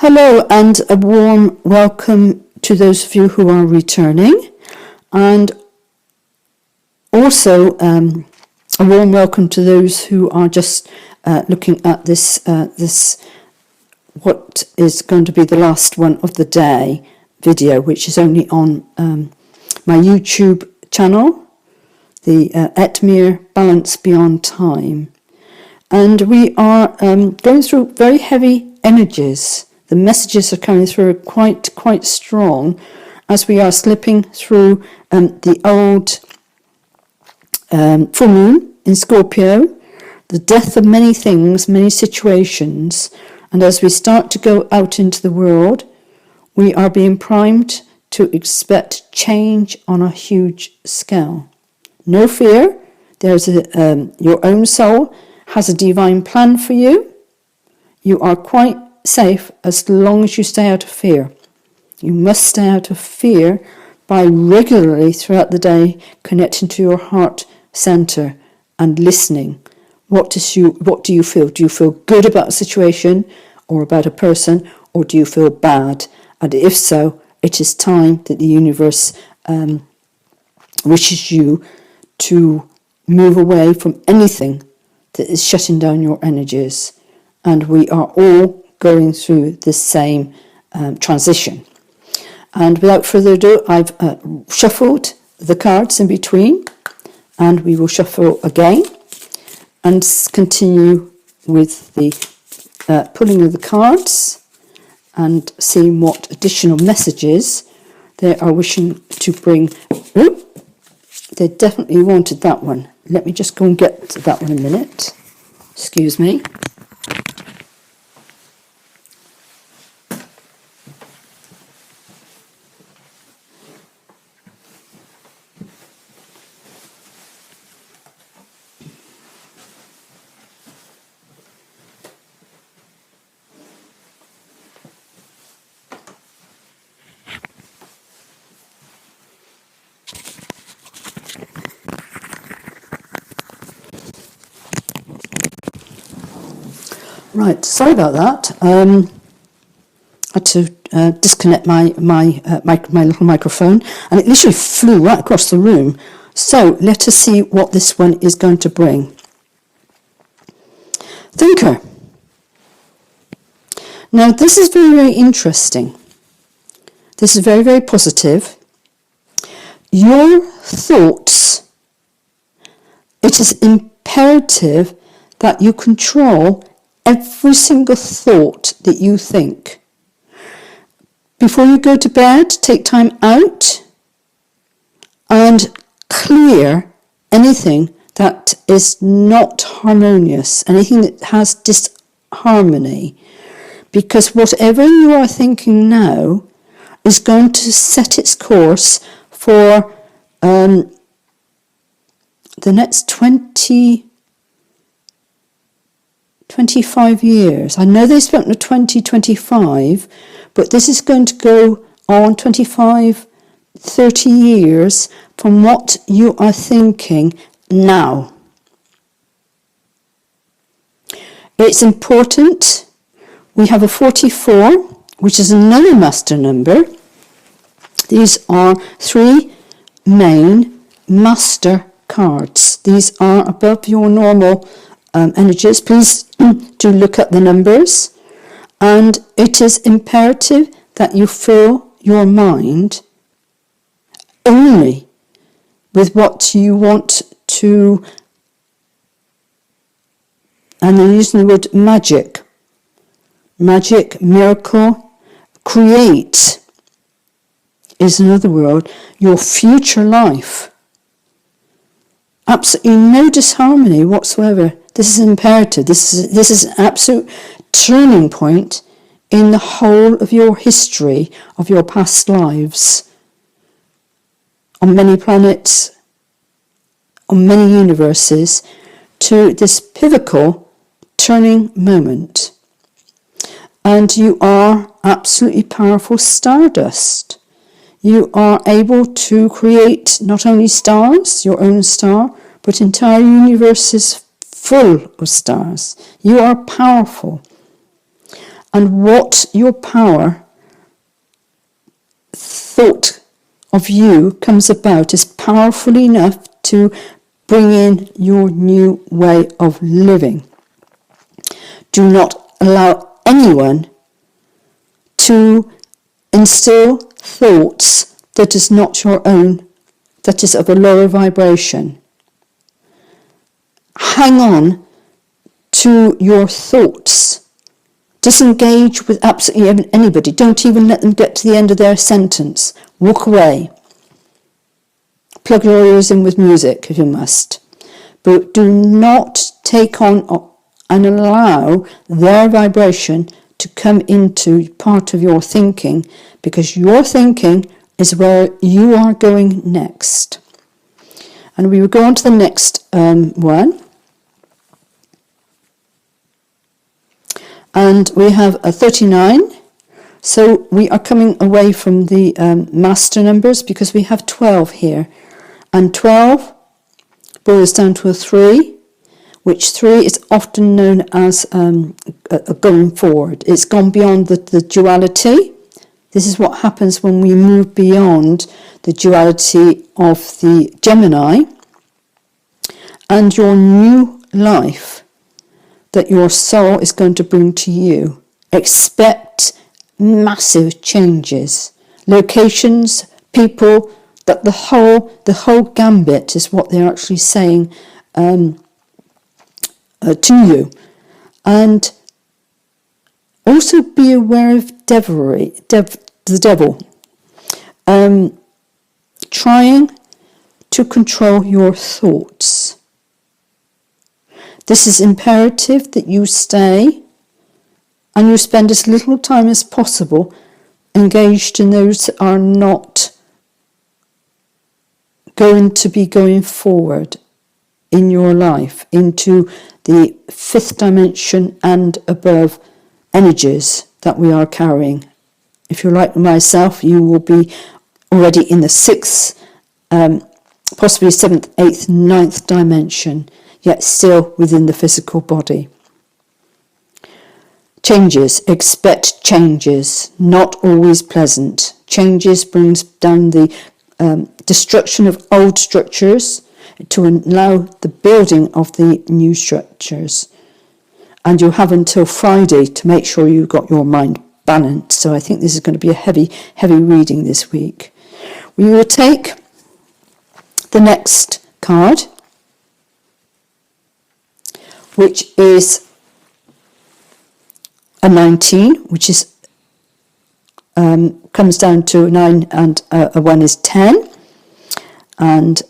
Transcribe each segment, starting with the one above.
Hello and a warm welcome to those of you who are returning, and also a warm welcome to those who are just looking at this what is going to be the last one of the day video, which is only on my YouTube channel, the Etmir Balance Beyond Time. And we are going through very heavy energies. The messages are coming through quite strong as we are slipping through the old full moon in Scorpio, the death of many things, many situations. And as we start to go out into the world, we are being primed to expect change on a huge scale. No fear. There's your own soul has a divine plan for you. You are quite safe as long as you stay out of fear. You must stay out of fear by regularly throughout the day connecting to your heart center and listening. What do you feel? Do you feel good about a situation or about a person, or do you feel bad? And if so, it is time that the universe wishes you to move away from anything that is shutting down your energies. And we are all going through the same transition. And without further ado, I've shuffled the cards in between, and we will shuffle again and continue with the pulling of the cards and seeing what additional messages they are wishing to bring. Oh, they definitely wanted that one. Let me just go and get to that one in a minute. Excuse me. Right, sorry about that. I had to disconnect my little microphone, and it literally flew right across the room. So let us see what this one is going to bring. Thinker. Now this is very interesting. This is very positive. Your thoughts. It is imperative that you control every single thought that you think. Before you go to bed, take time out and clear anything that is not harmonious, anything that has disharmony, because whatever you are thinking now is going to set its course for the next 25 years. I know they spent to 2025, but this is going to go on 25, 30 years from what you are thinking now. It's important. We have a 44, which is another master number. These are three main master cards. These are above your normal energies. Please do look at the numbers, and it is imperative that you fill your mind only with what you want to, and they're using the word magic, miracle, create is another word, your future life. Absolutely no disharmony whatsoever. This is imperative. This is an absolute turning point in the whole of your history of your past lives, on many planets, on many universes, to this pivotal turning moment. And you are absolutely powerful stardust. You are able to create not only stars, your own star, but entire universes full of stars. You are powerful. and what your power thought of you comes about is powerful enough to bring in your new way of living. Do not allow anyone to instill thoughts that is not your own, that is of a lower vibration. Hang on to your thoughts. Disengage with absolutely anybody. Don't even let them get to the end of their sentence. Walk away. Plug your ears in with music if you must. But do not take on and allow their vibration to come into part of your thinking, because your thinking is where you are going next. And we will go on to the next one. And we have a 39. So we are coming away from the master numbers because we have 12 here. And 12 boils down to a 3, which 3 is often known as a going forward. It's gone beyond the duality. This is what happens when we move beyond the duality of the Gemini, and your new life that your soul is going to bring to you. Expect massive changes, locations, people, that the whole gambit is what they're actually saying to you. And also be aware of the devil, trying to control your thoughts. This is imperative that you stay and you spend as little time as possible engaged in those that are not going to be going forward in your life into the 5th dimension and above energies that we are carrying. If you're like myself, you will be already in the 6th, possibly 7th, 8th, 9th dimension, yet still within the physical body. Changes, expect changes, not always pleasant. Changes brings down the destruction of old structures to allow the building of the new structures. And you have until Friday to make sure you've got your mind balanced. So I think this is going to be a heavy reading this week. We will take the next card, which is a 19, which is comes down to 9 and a 1 is 10. And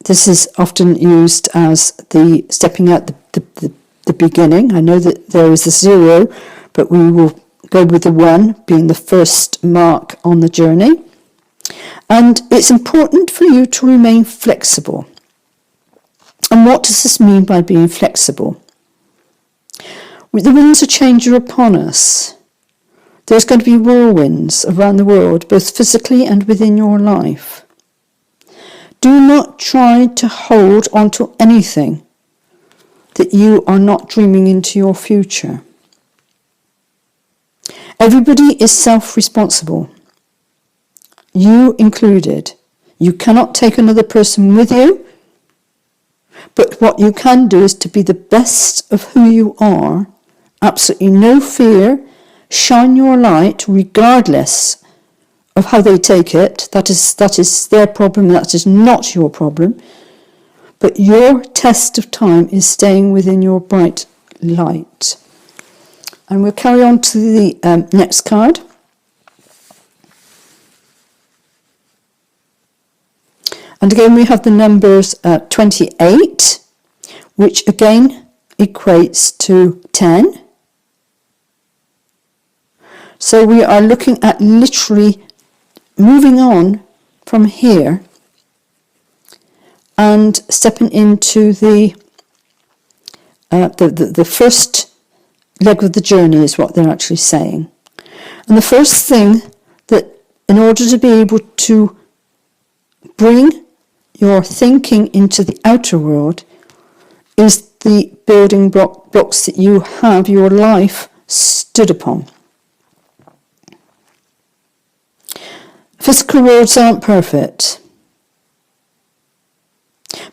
this is often used as the stepping out the beginning. I know that there is a 0, but we will go with the 1 being the first mark on the journey. And it's important for you to remain flexible. And what does this mean by being flexible? The winds of change are upon us. There's going to be whirlwinds around the world, both physically and within your life. Do not try to hold onto anything that you are not dreaming into your future. Everybody is self-responsible, you included. You cannot take another person with you, but what you can do is to be the best of who you are, absolutely no fear, shine your light regardless of how they take it. That is their problem, that is not your problem. But your test of time is staying within your bright light. And we'll carry on to the next card. And again we have the numbers 28, which again equates to 10. So we are looking at literally moving on from here and stepping into the first leg of the journey is what they're actually saying. And the first thing that in order to be able to bring your thinking into the outer world is the building blocks that you have your life stood upon. Physical worlds aren't perfect,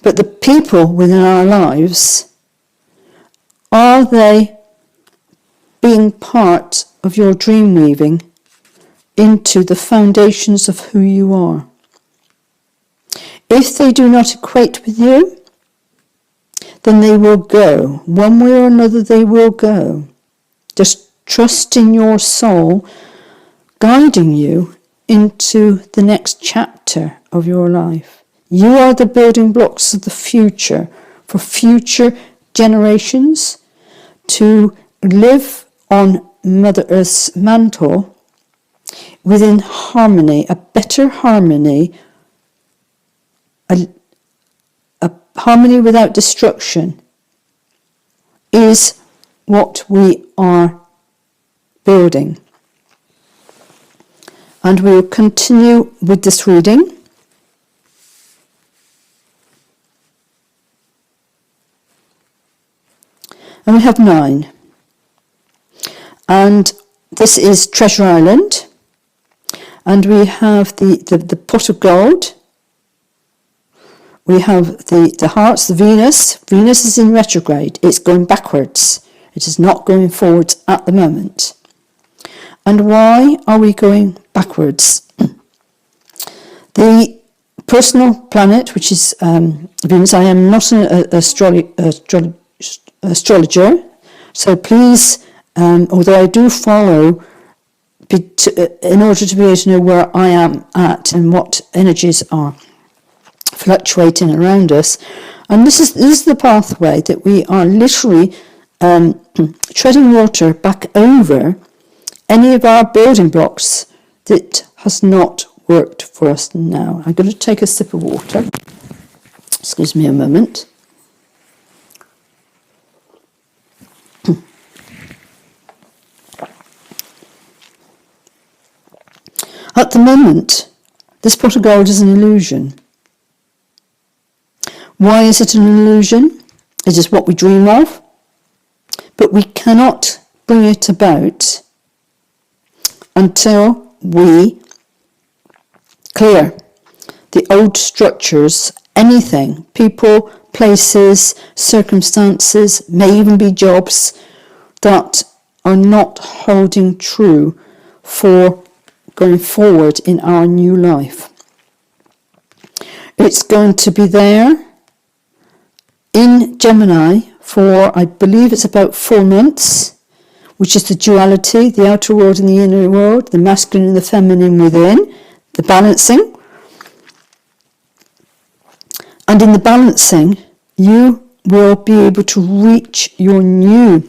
but the people within our lives, are they being part of your dream weaving into the foundations of who you are? If they do not equate with you, then they will go. One way or another, they will go. Just trust in your soul guiding you into the next chapter of your life. You are the building blocks of the future for future generations to live on Mother Earth's mantle within harmony, a better harmony, a harmony without destruction is what we are building. And we will continue with this reading. And we have 9. And this is Treasure Island. And we have the pot of gold. We have the hearts, the Venus. Venus is in retrograde. It's going backwards. It is not going forwards at the moment. And why are we going backwards? The personal planet, which is Venus, I am not an astrologer, so please, although I do follow, in order to be able to know where I am at and what energies are fluctuating around us. And this is the pathway that we are literally treading water back over any of our building blocks that has not worked for us now. I'm going to take a sip of water. Excuse me a moment. At the moment, this pot of gold is an illusion. Why is it an illusion? It is what we dream of, but we cannot bring it about until we clear the old structures, anything, people, places, circumstances, may even be jobs that are not holding true for going forward in our new life. It's going to be there in Gemini for, I believe it's about 4 months, which is the duality, the outer world and the inner world, the masculine and the feminine within, the balancing. And in the balancing, you will be able to reach your new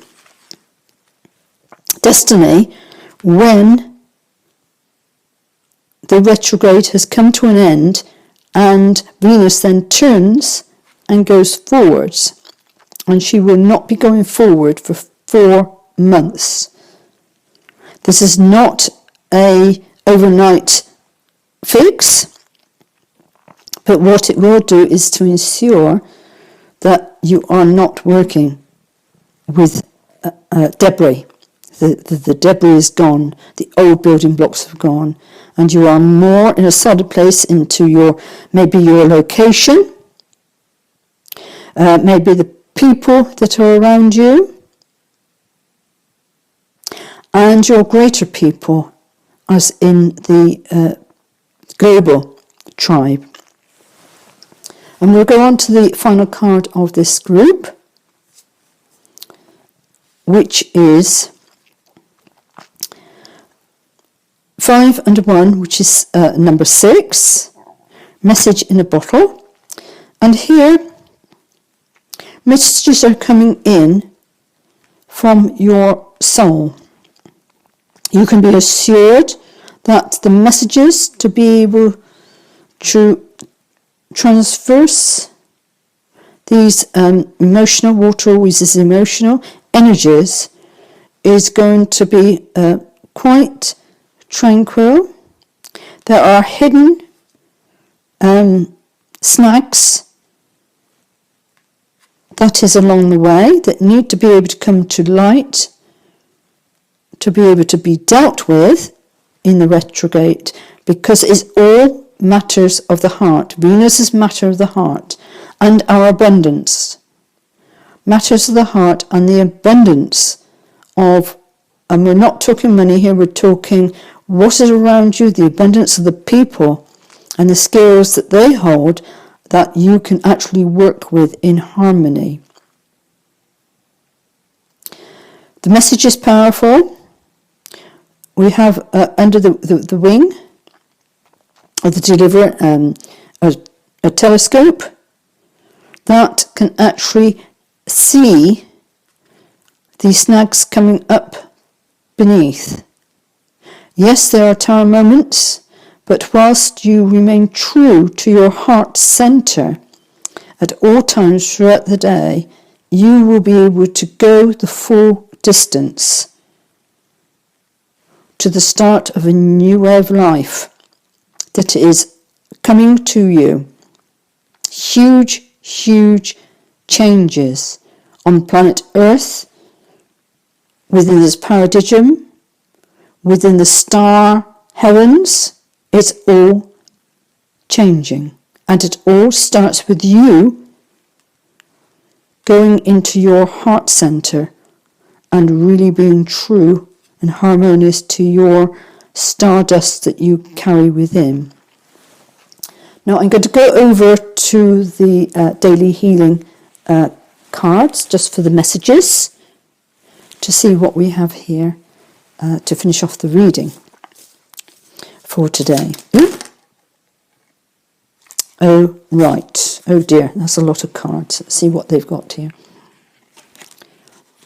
destiny when the retrograde has come to an end and Venus then turns and goes forwards. And she will not be going forward for 4 months. This is not a overnight fix, but what it will do is to ensure that you are not working with debris. The debris is gone, the old building blocks have gone, and you are more in a solid place into maybe your location, maybe the people that are around you, and your greater people, as in the global tribe. And we'll go on to the final card of this group, which is 5 and 1, which is number 6, message in a bottle. And here, messages are coming in from your soul. You can be assured that the messages to be able to transverse these emotional, water always is emotional, energies is going to be quite tranquil. There are hidden snags that is along the way that need to be able to come to light to be able to be dealt with in the retrograde, because it's all matters of the heart. Venus is matter of the heart, and our abundance. Matters of the heart and the abundance of, and we're not talking money here, we're talking what is around you, the abundance of the people and the skills that they hold that you can actually work with in harmony. The message is powerful. We have under the wing of the deliverer a telescope that can actually see these snags coming up beneath. Yes, there are tower moments, but whilst you remain true to your heart centre at all times throughout the day, you will be able to go the full distance to the start of a new way of life that is coming to you. Huge, huge changes on planet Earth, within this paradigm, within the star heavens. It's all changing, and it all starts with you going into your heart center and really being true and harmonious to your stardust that you carry within. Now I'm going to go over to the daily healing cards just for the messages to see what we have here to finish off the reading for today. Ooh. Oh, right. Oh dear, that's a lot of cards. Let's see what they've got here.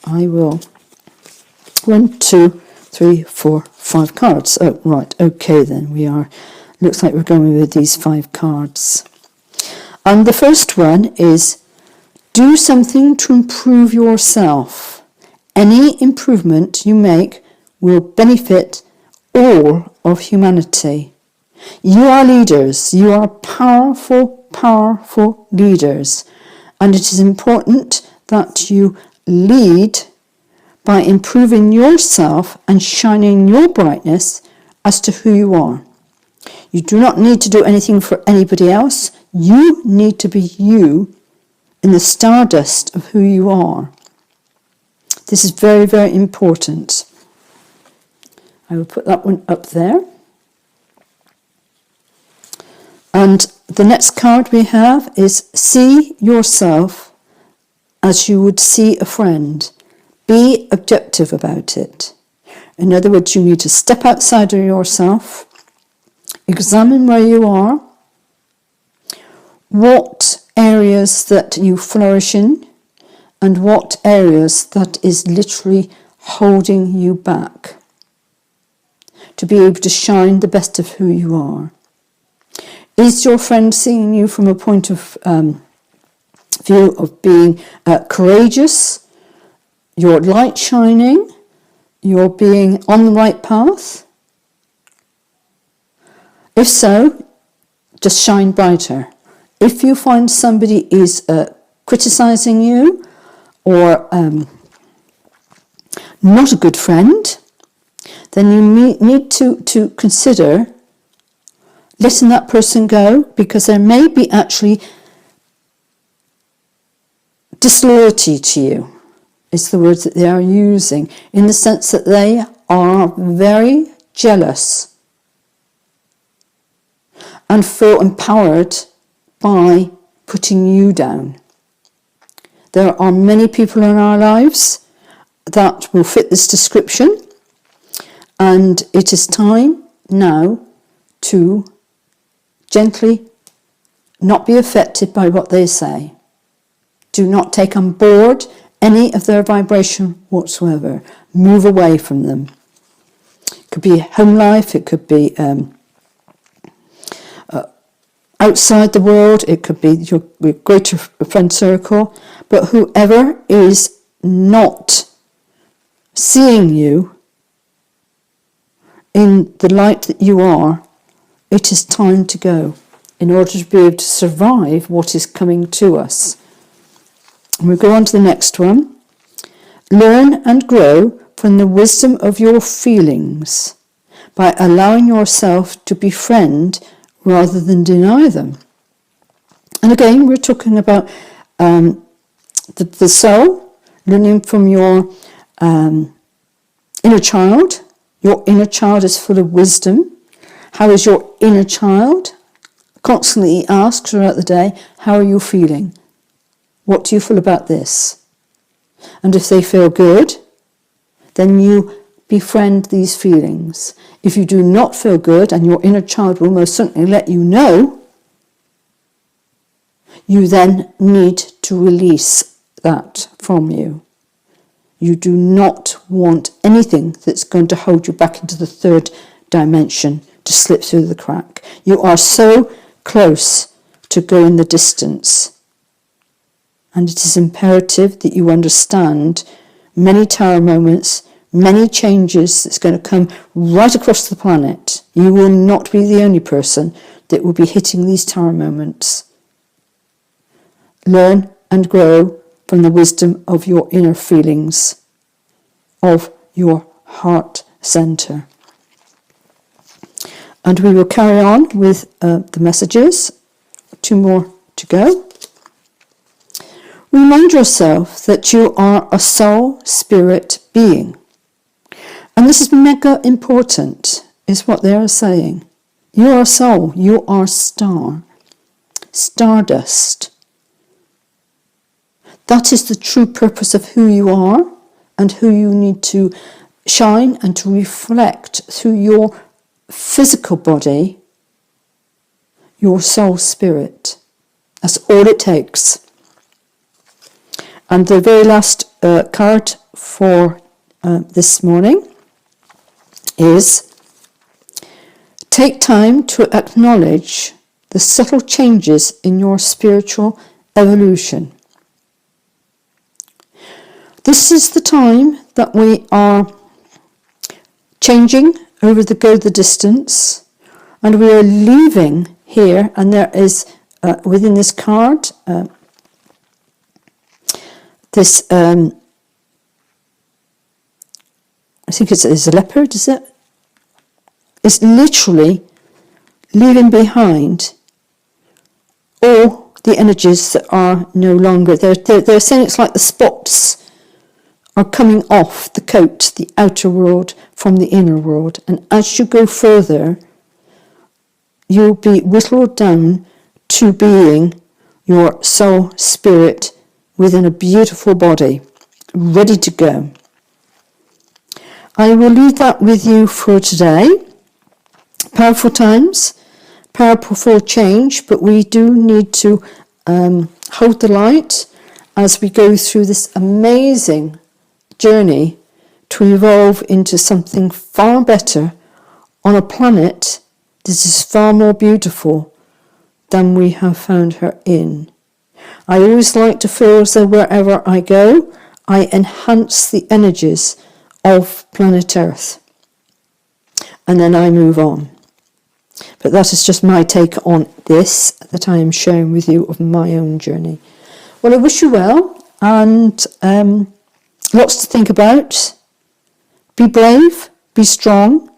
I will... 1, 2, 3, 4, 5 cards. Oh, right. Okay, then. Looks like we're going with these 5 cards. And the first one is, do something to improve yourself. Any improvement you make will benefit all of humanity. You are leaders. You are powerful, powerful leaders. And it is important that you lead by improving yourself and shining your brightness as to who you are. You do not need to do anything for anybody else. You need to be you in the stardust of who you are. This is very, very important. I will put that one up there. And the next card we have is, see yourself as you would see a friend. Be objective about it. In other words, you need to step outside of yourself, examine where you are, what areas that you flourish in, and what areas that is literally holding you back, to be able to shine the best of who you are. Is your friend seeing you from a point of view of being courageous, your light shining, you're being on the right path? If so, just shine brighter. If you find somebody is criticizing you or not a good friend, then you need to consider letting that person go, because there may be actually disloyalty to you, is the words that they are using, in the sense that they are very jealous and feel empowered by putting you down. There are many people in our lives that will fit this description, and it is time now to gently not be affected by what they say. Do not take on board any of their vibration whatsoever. Move away from them. It could be home life, it could be outside the world, it could be your greater friend circle, but whoever is not seeing you in the light that you are, it is time to go in order to be able to survive what is coming to us. And we'll go on to the next one. Learn and grow from the wisdom of your feelings by allowing yourself to befriend rather than deny them. And again, we're talking about the soul, learning from your inner child. Your inner child is full of wisdom. How is your inner child? Constantly ask throughout the day, how are you feeling? What do you feel about this? And if they feel good, then you befriend these feelings. If you do not feel good, and your inner child will most certainly let you know, you then need to release that from you. You do not want anything that's going to hold you back into the third dimension to slip through the crack. You are so close to going the distance. And it is imperative that you understand many tower moments, many changes that's going to come right across the planet. You will not be the only person that will be hitting these tower moments. Learn and grow from the wisdom of your inner feelings, of your heart center. And we will carry on with the messages. 2 more to go. Remind yourself that you are a soul spirit being. And this is mega important, is what they are saying. You are soul, you are star, stardust. That is the true purpose of who you are and who you need to shine and to reflect through your physical body, your soul spirit. That's all it takes. And the very last card for this morning is take time to acknowledge the subtle changes in your spiritual evolution. This is the time that we are changing over the distance, and we are leaving here, and there is within this card this I think it's a leopard, is it? It's literally leaving behind all the energies that are no longer. They're saying it's like the spots are coming off the coat, the outer world from the inner world. And as you go further, you'll be whittled down to being your soul spirit within a beautiful body, ready to go. I will leave that with you for today. Powerful times, powerful change, but we do need to hold the light as we go through this amazing journey to evolve into something far better on a planet that is far more beautiful than we have found her in. I always like to feel as though wherever I go, I enhance the energies of planet Earth. And then I move on. But that is just my take on this that I am sharing with you of my own journey. Well, I wish you well, and lots to think about. Be brave, be strong,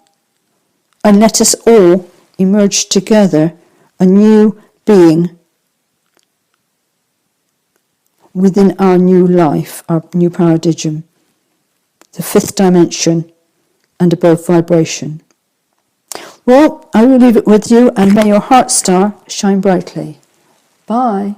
and let us all emerge together a new being within our new life, our new paradigm, the 5th dimension and above vibration. Well, I will leave it with you, and may your heart star shine brightly. Bye.